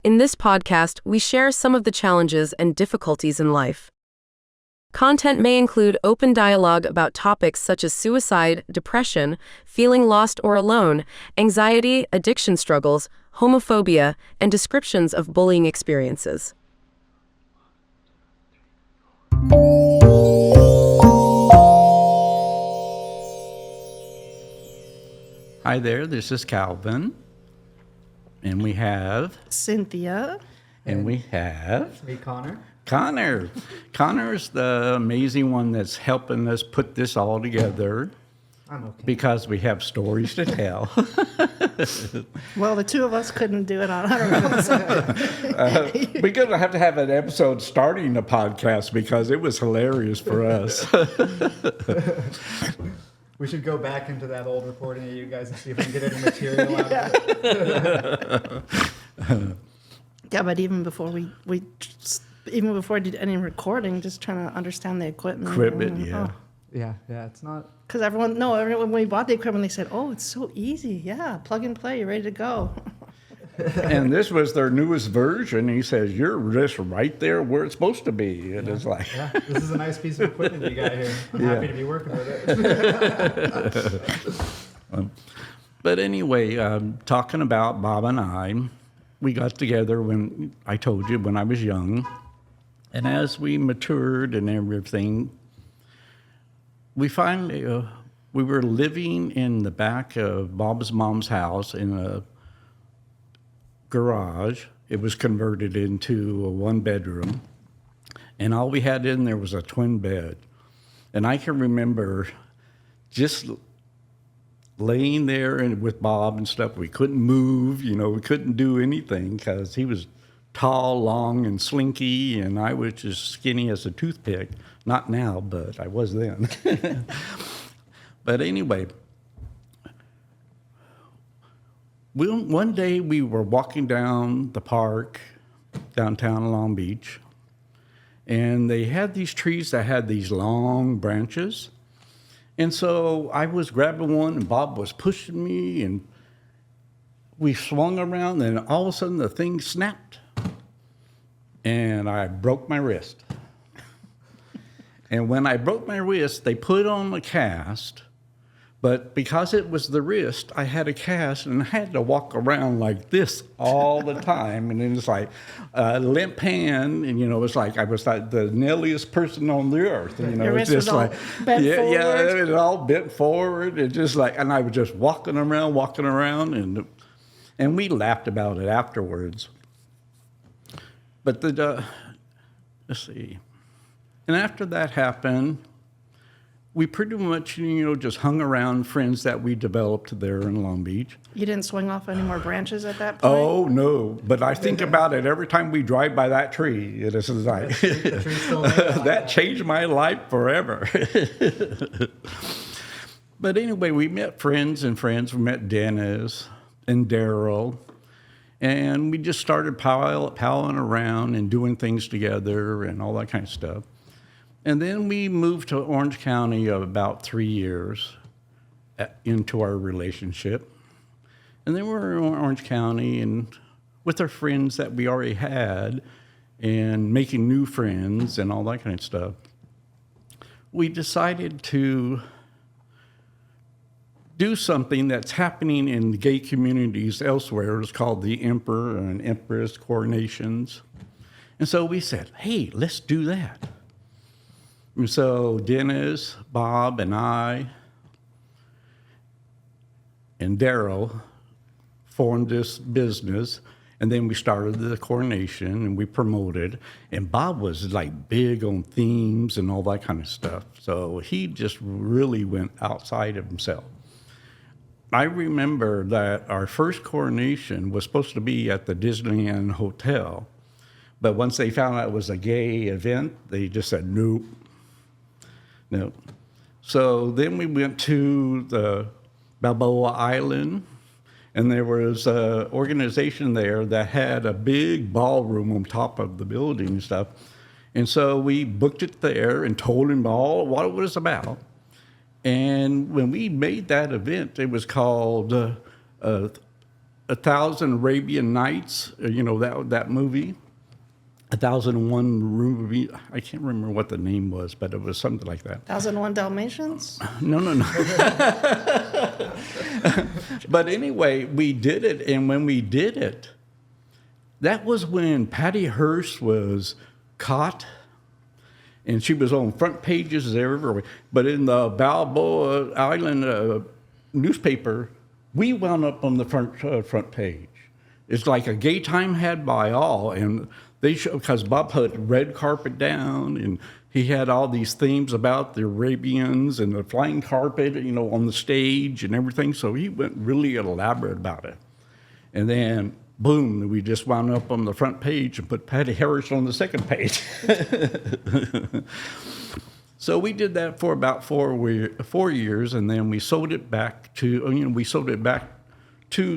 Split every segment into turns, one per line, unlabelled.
In this podcast, we share some of the challenges and difficulties in life. Content may include open dialogue about topics such as suicide, depression, feeling lost or alone, anxiety, addiction struggles, homophobia, and descriptions of bullying experiences.
Hi there, this is Calvin, and we have
Cynthia.
And we have
me, Connor.
Connor. Connor's the amazing one that's helping us put this all together.
I'm okay.
Because we have stories to tell.
Well, the two of us couldn't do it on our own.
We're going to have an episode starting the podcast because it was hilarious for us.
We should go back into that old recording of you guys and see if we can get any material out of it.
Yeah, but even before even before I did any recording, just trying to understand the equipment.
Yeah.
Yeah, it's not.
Because everyone, when we bought the equipment, they said, "Oh, it's so easy. Yeah, plug and play. You're ready to go."
And this was their newest version. He says, "You're just right there where it's supposed to be." And it's like,
Yeah, this is a nice piece of equipment you got here. I'm happy to be working with it.
But anyway, talking about Bob and I, we got together when I was young. And as we matured and everything, we finally, we were living in the back of Bob's mom's house in a garage. It was converted into a one-bedroom. And all we had in there was a twin bed. And I can remember just laying there and with Bob and stuff. We couldn't move, we couldn't do anything because he was tall, long, and slinky, and I was just skinny as a toothpick. Not now, but I was then. But anyway, one day we were walking down the park downtown Long Beach, and they had these trees that had these long branches. And so I was grabbing one, and Bob was pushing me, and we swung around, and all of a sudden the thing snapped, and I broke my wrist. And when I broke my wrist, they put on a cast, but because it was the wrist, I had a cast, and I had to walk around like this all the time, and it was like a limp hand, and it's like I was like the nailiest person on the earth.
Your wrist
just
was all
like
bent
yeah,
forward.
it was all bent forward, and just like, and I was just walking around, and we laughed about it afterwards. But let's see, and after that happened, we pretty much, just hung around friends that we developed there in Long Beach.
You didn't swing off any more branches at that point?
Oh, no. But I think about it every time we drive by that tree. It is like,
The tree's still there.
that changed my life forever. But anyway, we met friends. We met Dennis and Daryl. And we just started palling around and doing things together and all that kind of stuff. And then we moved to Orange County about 3 years into our relationship. And then we were in Orange County and with our friends that we already had and making new friends and all that kind of stuff. We decided to do something that's happening in the gay communities elsewhere. It's called the Emperor and Empress coronations. And so we said, hey, let's do that. And so Dennis, Bob, and I, and Daryl formed this business, and then we started the coronation, and we promoted, and Bob was like big on themes and all that kind of stuff. So he just really went outside of himself. I remember that our first coronation was supposed to be at the Disneyland Hotel, but once they found out it was a gay event, they just said, nope. No. So then we went to the Balboa Island, and there was an organization there that had a big ballroom on top of the building and stuff. And so we booked it there and told him all what it was about. And when we made that event, it was called 1,000 Arabian Nights, that movie. 1,001 movie. I can't remember what the name was, but it was something like that.
1001 Dalmatians?
No. But anyway, we did it, and when we did it, that was when Patty Hearst was caught, and she was on front pages everywhere. But in the Balboa Island newspaper, we wound up on the front page. It's like a gay time had by all, and they show, because Bob put red carpet down, and he had all these themes about the Arabians and the flying carpet, on the stage and everything. So he went really elaborate about it. And then, boom, we just wound up on the front page and put Patty Harris on the second page. So we did that for about 4 years, and then we sold it back to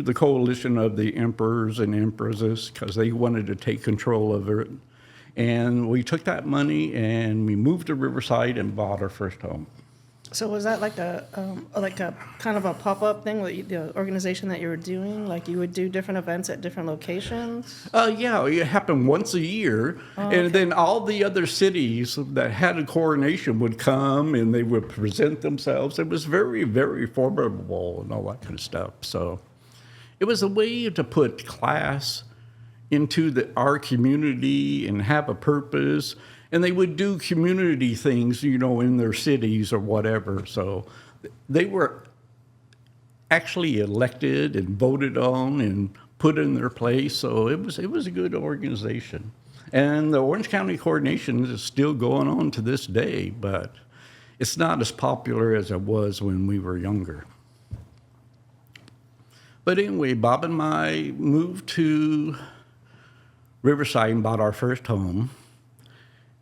the coalition of the emperors and empresses, because they wanted to take control of it. And we took that money and we moved to Riverside and bought our first home.
So was that like a kind of a pop-up thing, the organization that you were doing? Like you would do different events at different locations?
Yeah, it happened once a year. And then all the other cities that had a coronation would come and they would present themselves. It was very, very formidable and all that kind of stuff. So it was a way to put class into our community and have a purpose. And they would do community things, in their cities or whatever. So they were actually elected and voted on and put in their place. So it was a good organization. And the Orange County Coordination is still going on to this day, but it's not as popular as it was when we were younger. But anyway, Bob and I moved to Riverside and bought our first home.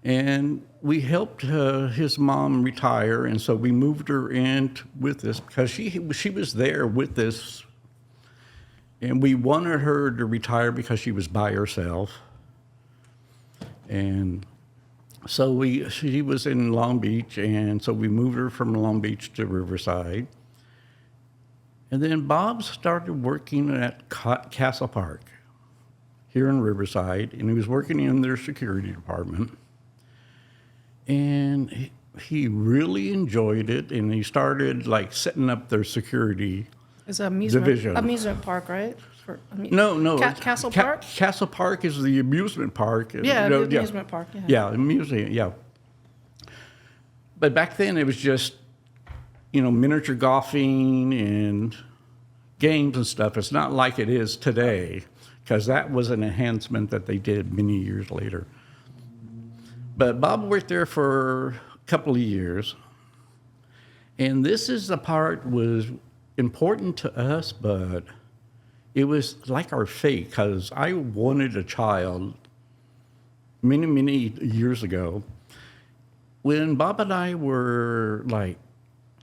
And we helped his mom retire, and so we moved her in with us because she was there with us. And we wanted her to retire because she was by herself. And so she was in Long Beach, and so we moved her from Long Beach to Riverside. And then Bob started working at Castle Park here in Riverside, and he was working in their security department. And he really enjoyed it, and he started setting up their security
It's an
division.
amusement park, right?
No.
Castle Park?
Castle Park is the amusement park.
Yeah, the amusement park. Yeah.
Yeah, the museum, yeah. But back then it was just, miniature golfing and games and stuff. It's not like it is today, because that was an enhancement that they did many years later. But Bob worked there for a couple of years. And this is the part was important to us, but it was like our fate, because I wanted a child many, many years ago. When Bob and I were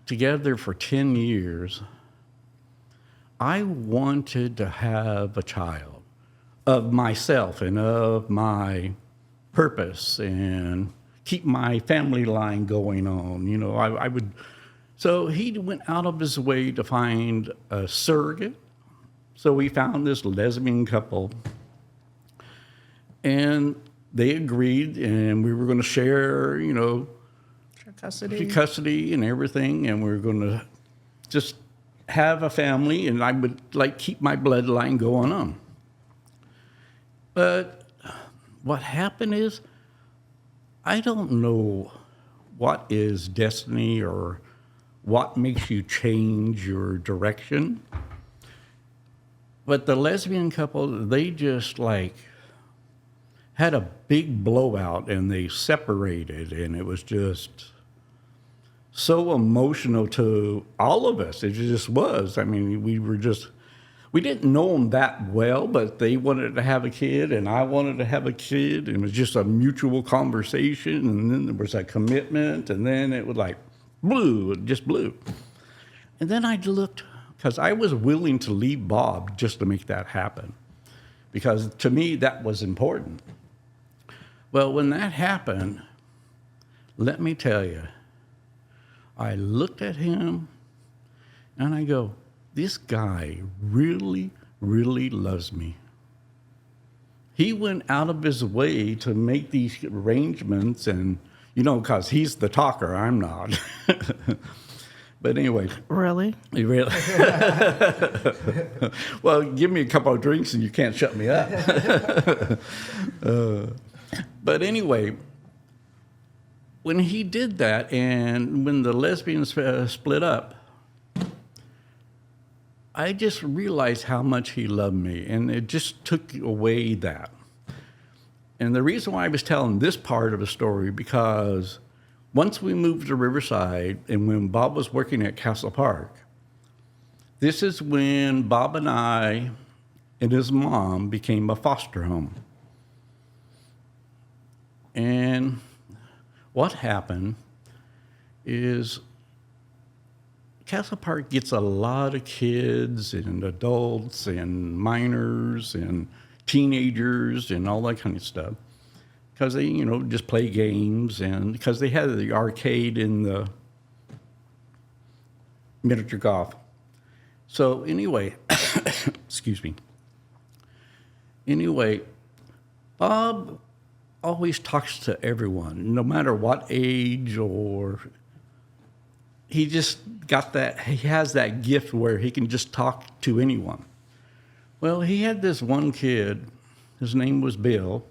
together for 10 years, I wanted to have a child of myself and of my purpose and keep my family line going on. I would. So he went out of his way to find a surrogate. So we found this lesbian couple, and they agreed, and we were going to share, custody and everything, and we were going to just have a family, and I would keep my bloodline going on. But what happened is, I don't know what is destiny or what makes you change your direction. But the lesbian couple, they just had a big blowout and they separated, and it was just so emotional to all of us. It just was. I mean, we didn't know them that well, but they wanted to have a kid, and I wanted to have a kid, and it was just a mutual conversation, and then there was a commitment, and then it was it just blew. And then I looked, because I was willing to leave Bob just to make that happen, because to me that was important. Well, when that happened, let me tell you, I looked at him, and I go, this guy really, really loves me. He went out of his way to make these arrangements and, because he's the talker, I'm not. But anyway.
Really?
You really? Well, give me a couple of drinks and you can't shut me up. But anyway, when he did that and when the lesbians split up, I just realized how much he loved me, and it just took away that. And the reason why I was telling this part of the story, because once we moved to Riverside and when Bob was working at Castle Park, this is when Bob and I and his mom became a foster home. And what happened is Castle Park gets a lot of kids and adults and minors and teenagers and all that kind of stuff because they, just play games and because they had the arcade in the miniature golf. So anyway, excuse me. Anyway, Bob always talks to everyone, no matter what age or... He just got that, he has that gift where he can just talk to anyone. Well, he had this one kid, his name was Bill,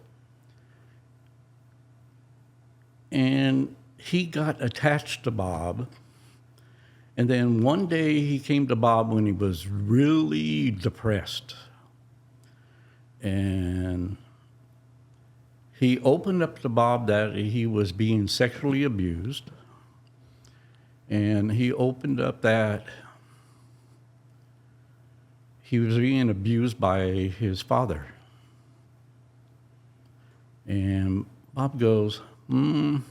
and he got attached to Bob. And then one day he came to Bob when he was really depressed. And he opened up to Bob that he was being sexually abused. And he opened up that he was being abused by his father. And Bob goes, Bill,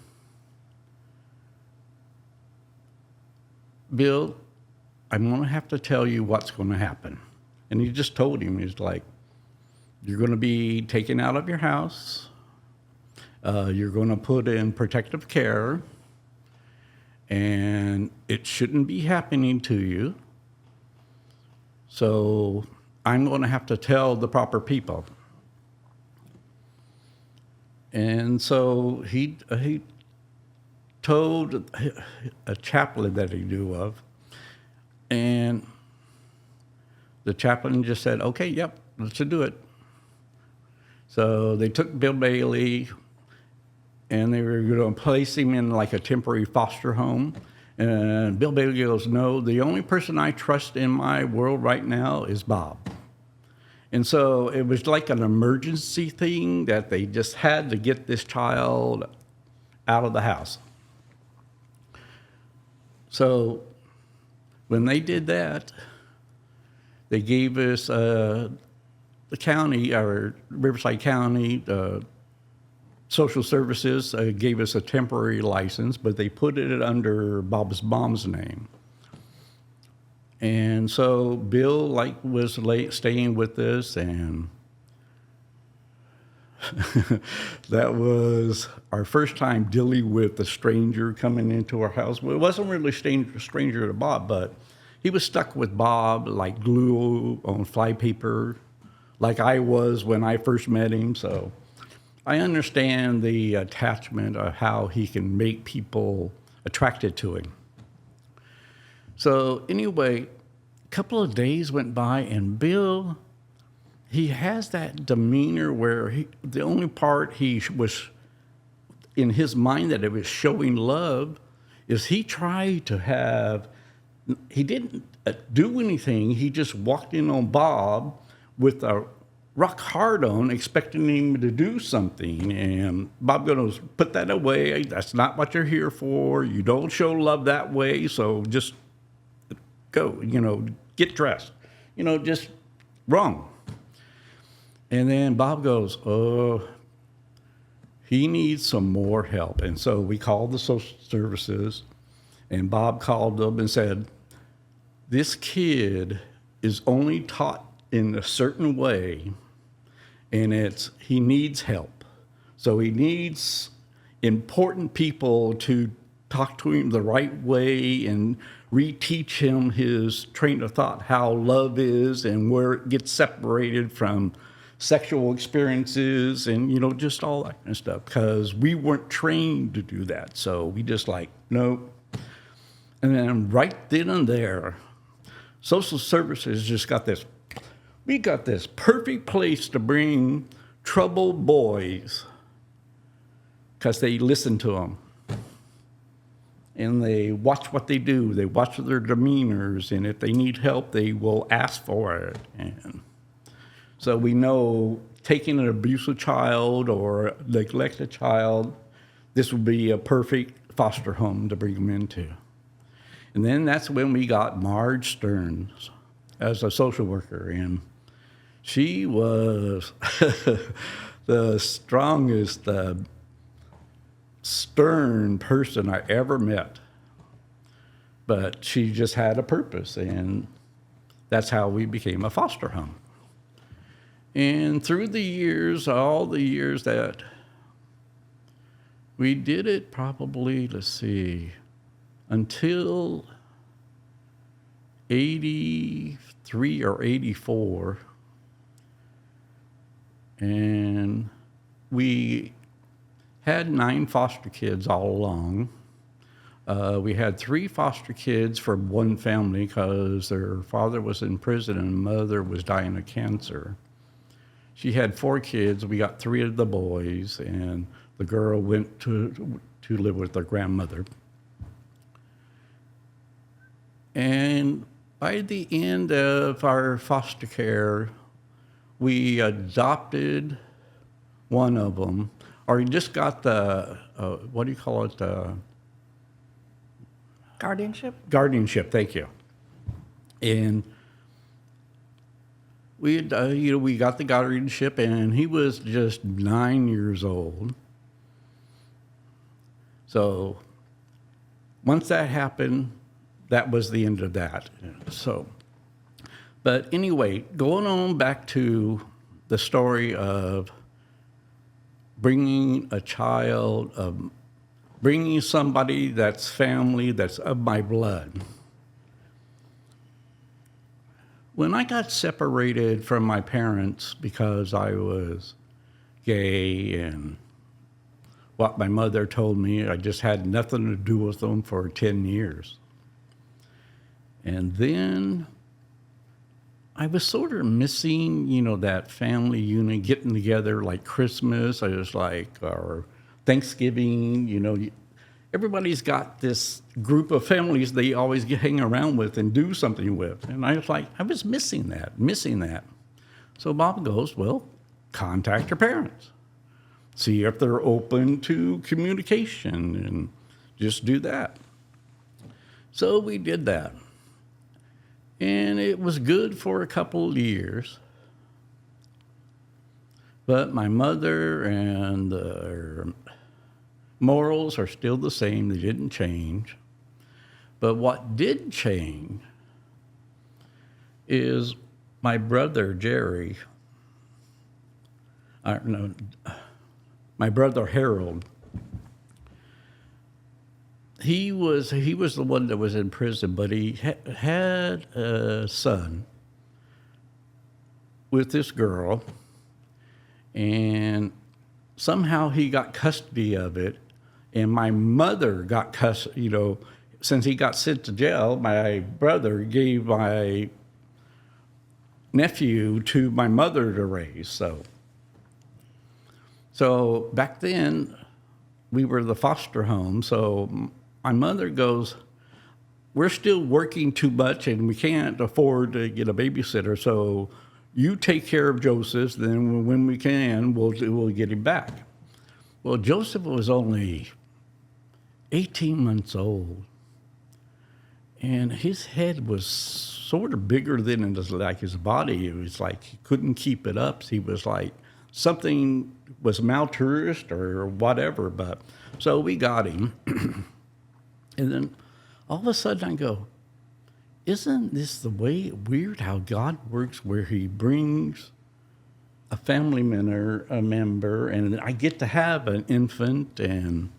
I'm going to have to tell you what's going to happen. And he just told him, he's like, you're going to be taken out of your house. You're going to put in protective care. And it shouldn't be happening to you. So I'm going to have to tell the proper people. And so he told a chaplain that he knew of, and the chaplain just said, okay, yep, let's do it. So they took Bill Bailey, and they were going to place him in like a temporary foster home. And Bill Bailey goes, no, the only person I trust in my world right now is Bob. And so it was like an emergency thing that they just had to get this child out of the house. So when they did that, they gave us the county, or Riverside County, Social Services gave us a temporary license, but they put it under Bob's mom's name. And so Bill was staying with us, and that was our first time dealing with a stranger coming into our house. Well, it wasn't really a stranger to Bob, but he was stuck with Bob like glue on flypaper, like I was when I first met him. So I understand the attachment of how he can make people attracted to him. So anyway, a couple of days went by, and Bill, he has that demeanor where the only part he was in his mind that it was showing love is he tried to have, he didn't do anything. He just walked in on Bob with a rock hard on, expecting him to do something. And Bob goes, put that away. That's not what you're here for. You don't show love that way. So just go, get dressed, just wrong. And then Bob goes, oh, he needs some more help. And so we called the social services, and Bob called them and said, this kid is only taught in a certain way, and he needs help. So he needs important people to talk to him the right way and reteach him his train of thought, how love is and where it gets separated from sexual experiences and, just all that kind of stuff. Because we weren't trained to do that. So we just like, nope. And then right then and there, social services just we got this perfect place to bring troubled boys because they listen to them. And they watch what they do. They watch their demeanors. And if they need help, they will ask for it. And so we know taking an abusive child or neglected child, this would be a perfect foster home to bring them into. And then that's when we got Marge Stearns as a social worker. And she was the strongest, stern person I ever met. But she just had a purpose, and that's how we became a foster home. And through the years, all the years that we did it, probably, until 83 or 84. And we had 9 foster kids all along. We had 3 foster kids for one family because their father was in prison and mother was dying of cancer. She had 4 kids. We got 3 of the boys, and the girl went to live with her grandmother. And by the end of our foster care, we adopted one of them, or we just got the, what do you call it?
Guardianship?
Guardianship, thank you. And we got the guardianship, and he was just 9 years old. So once that happened, that was the end of that. So, but anyway, going on back to the story of bringing a child, bringing somebody that's family, that's of my blood. When I got separated from my parents because I was gay and what my mother told me, I just had nothing to do with them for 10 years. And then I was sort of missing, that family unit, getting together like Christmas. I was like, or Thanksgiving, everybody's got this group of families they always hang around with and do something with. And I was like, I was missing that. So Bob goes, well, contact your parents. See if they're open to communication and just do that. So we did that. And it was good for a couple of years. But my mother and her morals are still the same. They didn't change. But what did change is my brother, Jerry, my brother, Harold, he was the one that was in prison, but he had a son with this girl, and somehow he got custody of it, and my mother got custody, since he got sent to jail, my brother gave my nephew to my mother to raise, So back then, we were the foster home, so my mother goes, we're still working too much and we can't afford to get a babysitter, so you take care of Joseph, then when we can, we'll get him back. Well, Joseph was only 18 months old, and his head was sort of bigger than his body. It was like he couldn't keep it up. He was like, something was malnourished or whatever, but so we got him. And then all of a sudden I go, isn't this the way weird how God works, where he brings a family member, and I get to have an infant and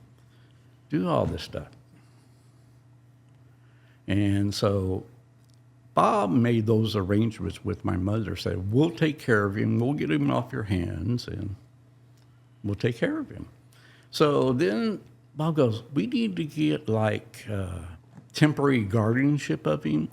do all this stuff. And so Bob made those arrangements with my mother, said, we'll take care of him, we'll get him off your hands, and we'll take care of him. So then Bob goes, we need to get like temporary guardianship of him.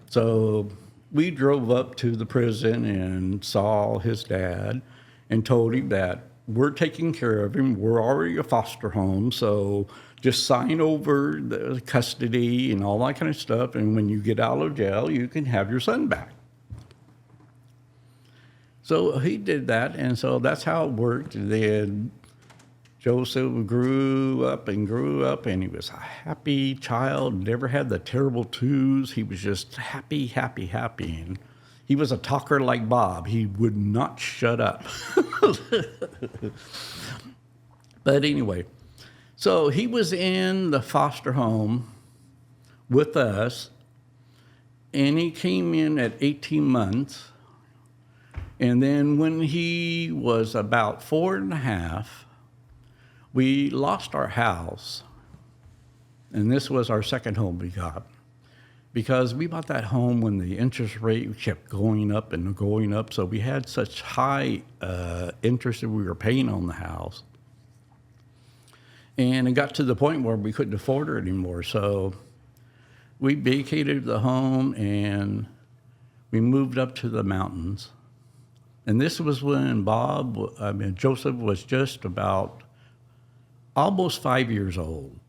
So we drove up to the prison and saw his dad and told him that we're taking care of him. We're already a foster home, so just sign over the custody and all that kind of stuff. And when you get out of jail, you can have your son back. So he did that, and so that's how it worked. Then Joseph grew up, and he was a happy child, never had the terrible twos. He was just happy, happy, happy. And he was a talker like Bob. He would not shut up. But anyway, so he was in the foster home with us, and he came in at 18 months. And then when he was about 4.5, we lost our house. And this was our second home we got, because we bought that home when the interest rate kept going up and going up. So we had such high interest that we were paying on the house. And it got to the point where we couldn't afford it anymore. So we vacated the home and we moved up to the mountains. And this was when Joseph was just about almost 5 years old.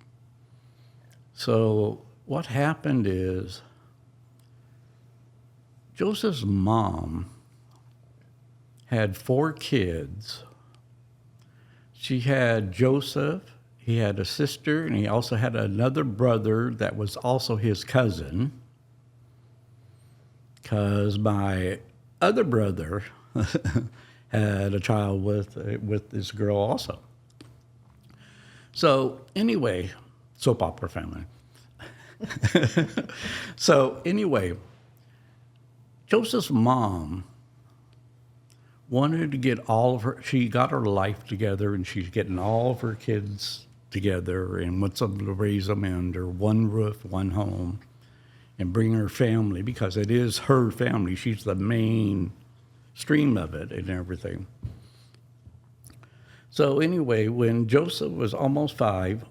So what happened is Joseph's mom had 4 kids. She had Joseph, he had a sister, and he also had another brother that was also his cousin, because my other brother had a child with this girl also. So anyway, soap opera family. So anyway, Joseph's mom wanted to get she got her life together, and she's getting all of her kids together and wants them to raise them under one roof, one home, and bring her family, because it is her family. She's the main stream of it and everything. So anyway, when Joseph was almost 5,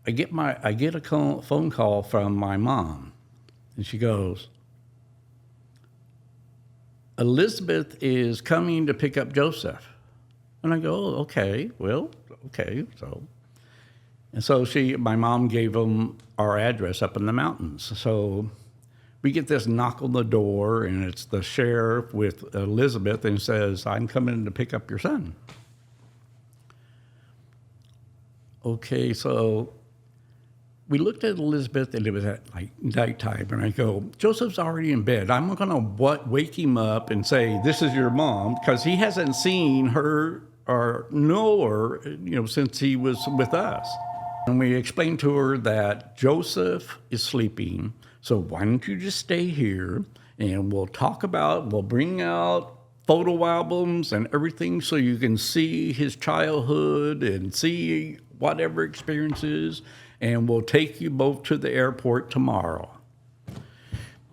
I get a phone call from my mom, and she goes, Elizabeth is coming to pick up Joseph. And I go, oh, okay, well, okay. So my mom gave them our address up in the mountains. So we get this knock on the door, and it's the sheriff with Elizabeth, and says, I'm coming to pick up your son. Okay, so we looked at Elizabeth, and it was at like nighttime, and I go, Joseph's already in bed. I'm going to wake him up and say, this is your mom, because he hasn't seen her or know her, since he was with us. And we explained to her that Joseph is sleeping, so why don't you just stay here, and we'll bring out photo albums and everything so you can see his childhood and see whatever experiences, and we'll take you both to the airport tomorrow.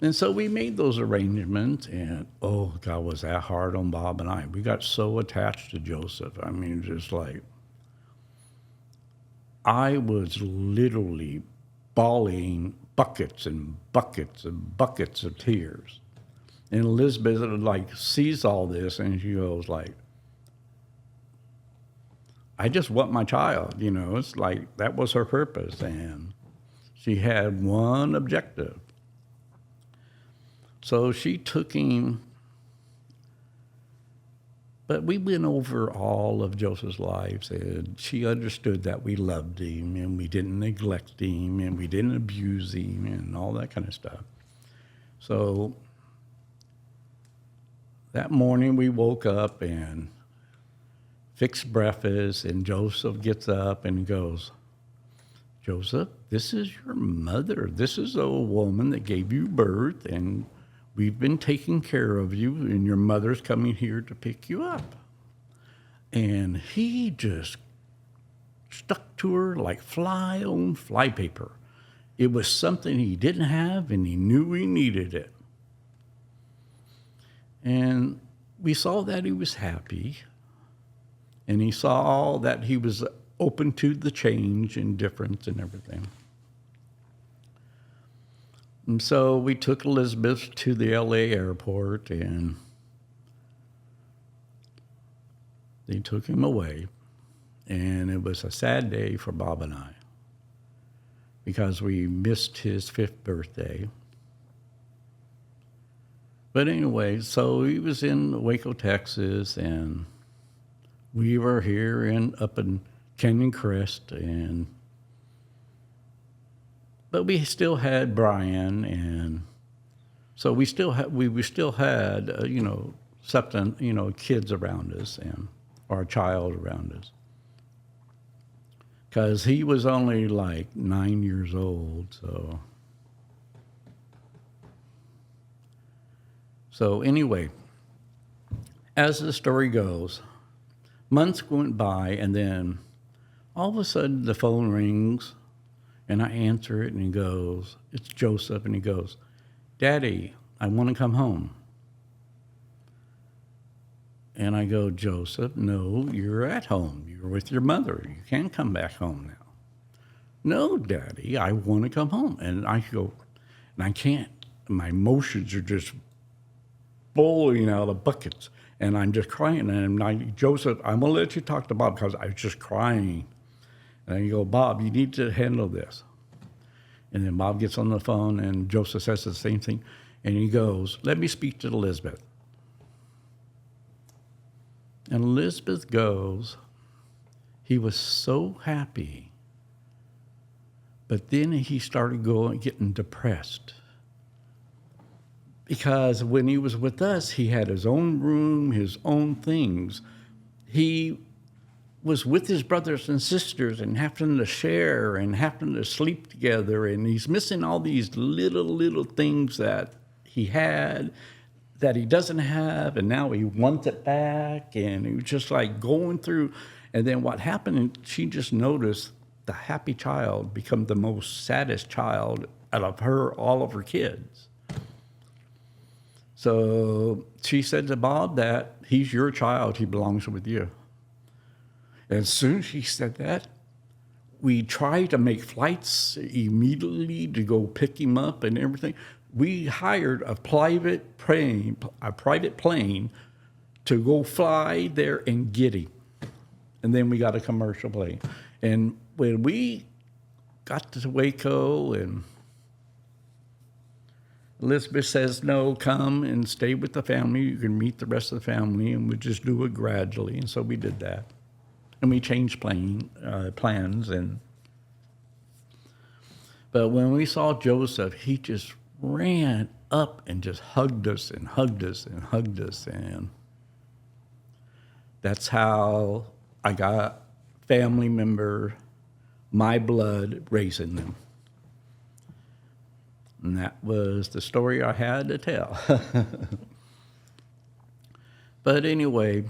And so we made those arrangements, and oh God, was that hard on Bob and I. We got so attached to Joseph. I mean, just like, I was literally bawling buckets and buckets and buckets of tears. And Elizabeth sees all this, and she goes like, I just want my child, it's like that was her purpose. And she had one objective. So she took him, but we went over all of Joseph's lives, and she understood that we loved him, and we didn't neglect him, and we didn't abuse him, and all that kind of stuff. So that morning we woke up and fixed breakfast, and Joseph gets up and goes, Joseph, this is your mother. This is the woman that gave you birth, and we've been taking care of you, and your mother's coming here to pick you up. And he just stuck to her like fly on flypaper. It was something he didn't have, and he knew he needed it. And we saw that he was happy, and he saw that he was open to the change and difference and everything. And so we took Elizabeth to the LA airport, and they took him away. And it was a sad day for Bob and I, because we missed his 5th birthday. But anyway, so he was in Waco, Texas, and we were here up in Canyon Crest, but we still had Brian, and so we still had something, kids around us, and or a child around us, because he was only like 9 years old. So anyway, as the story goes, months went by, and then all of a sudden the phone rings, and I answer it, and he goes, "It's Joseph," and he goes, "Daddy, I want to come home." And I go, "Joseph, no, you're at home. You're with your mother. You can't come back home now." "No, Daddy, I want to come home." And I go, and I can't. My emotions are just bowling out of buckets, and I'm just crying. And I'm like, "Joseph, I'm going to let you talk to Bob," because I was just crying. And I go, "Bob, you need to handle this." And then Bob gets on the phone, and Joseph says the same thing. And he goes, "Let me speak to Elizabeth." And Elizabeth goes, he was so happy. But then he started getting depressed. Because when he was with us, he had his own room, his own things. He was with his brothers and sisters and having to share and having to sleep together. And he's missing all these little things that he had that he doesn't have. And now he wants it back. And he was just like going through. And then what happened, she just noticed the happy child become the most saddest child out of all of her kids. So she said to Bob that he's your child, he belongs with you. And as soon as she said that, we tried to make flights immediately to go pick him up and everything. We hired a private plane to go fly there and get him. And then we got a commercial plane. And when we got to Waco, and Elizabeth says, "No, come and stay with the family. You can meet the rest of the family, and we'll just do it gradually." And so we did that. And we changed plans. But when we saw Joseph, he just ran up and just hugged us and hugged us and hugged us. And that's how I got family member, my blood, raising them. And that was the story I had to tell. But anyway,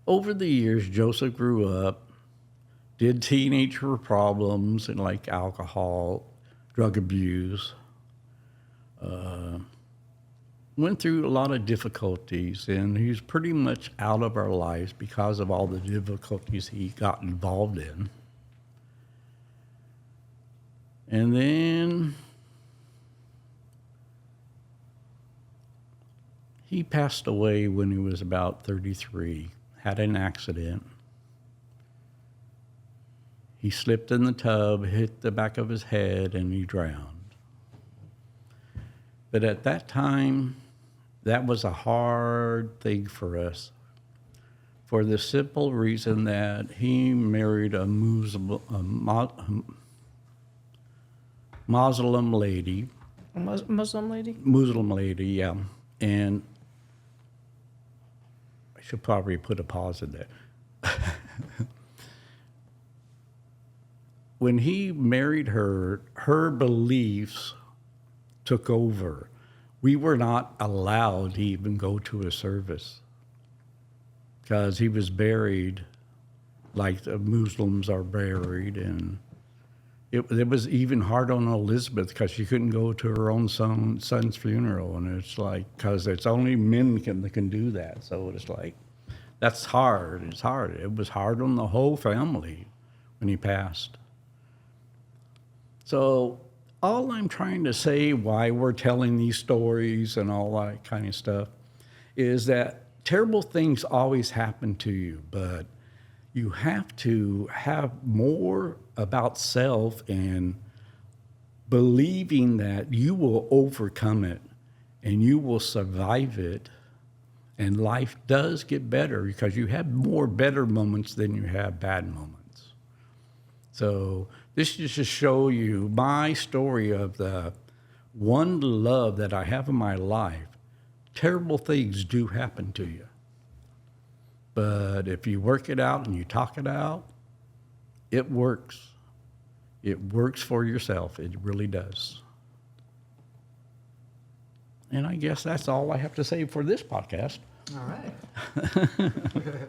over the years, Joseph grew up, did teenager problems and like alcohol, drug abuse, went through a lot of difficulties, and he's pretty much out of our lives because of all the difficulties he got involved in. And then he passed away when he was about 33, had an accident. He slipped in the tub, hit the back of his head, and he drowned. But at that time, that was a hard thing for us, for the simple reason that he married a Muslim lady.
A Muslim lady?
Muslim lady, yeah. And I should probably put a pause in there. When he married her, her beliefs took over. We were not allowed to even go to a service because he was buried like the Muslims are buried, and It was even hard on Elizabeth because she couldn't go to her own son's funeral, and it's like because it's only men that can do that. So it's like that's hard. It's hard. It was hard on the whole family when he passed. So all I'm trying to say, why we're telling these stories and all that kind of stuff, is that terrible things always happen to you, but you have to have more about self and believing that you will overcome it and you will survive it. And life does get better because you have more better moments than you have bad moments. So this is to show you my story of the one love that I have in my life. Terrible things do happen to you. But if you work it out and you talk it out, it works. It works for yourself. It really does. And I guess that's all I have to say for this podcast.
All right.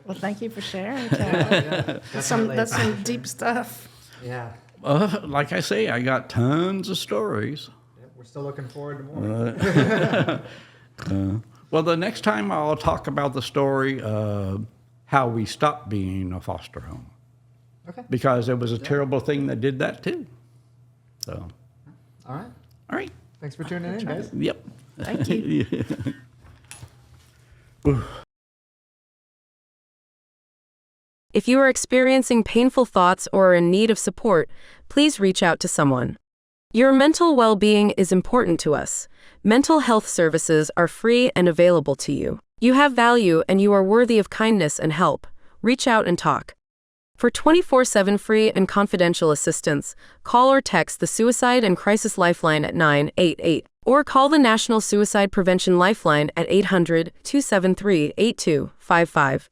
Well, thank you for sharing, Chad.
Yeah,
That's some deep stuff.
Yeah.
Like I say, I got tons of stories.
Yep, we're still looking forward to more.
Well, the next time I'll talk about the story of how we stopped being a foster home.
Okay.
Because it was a terrible thing that did that too. So,
All right.
all right.
Thanks for tuning in, guys.
Yep.
Thank you.
If you are experiencing painful thoughts or are in need of support, please reach out to someone. Your mental well-being is important to us. Mental health services are free and available to you. You have value and you are worthy of kindness and help. Reach out and talk. For 24/7 free and confidential assistance, call or text the Suicide and Crisis Lifeline at 988, or call the National Suicide Prevention Lifeline at 800-273-8255.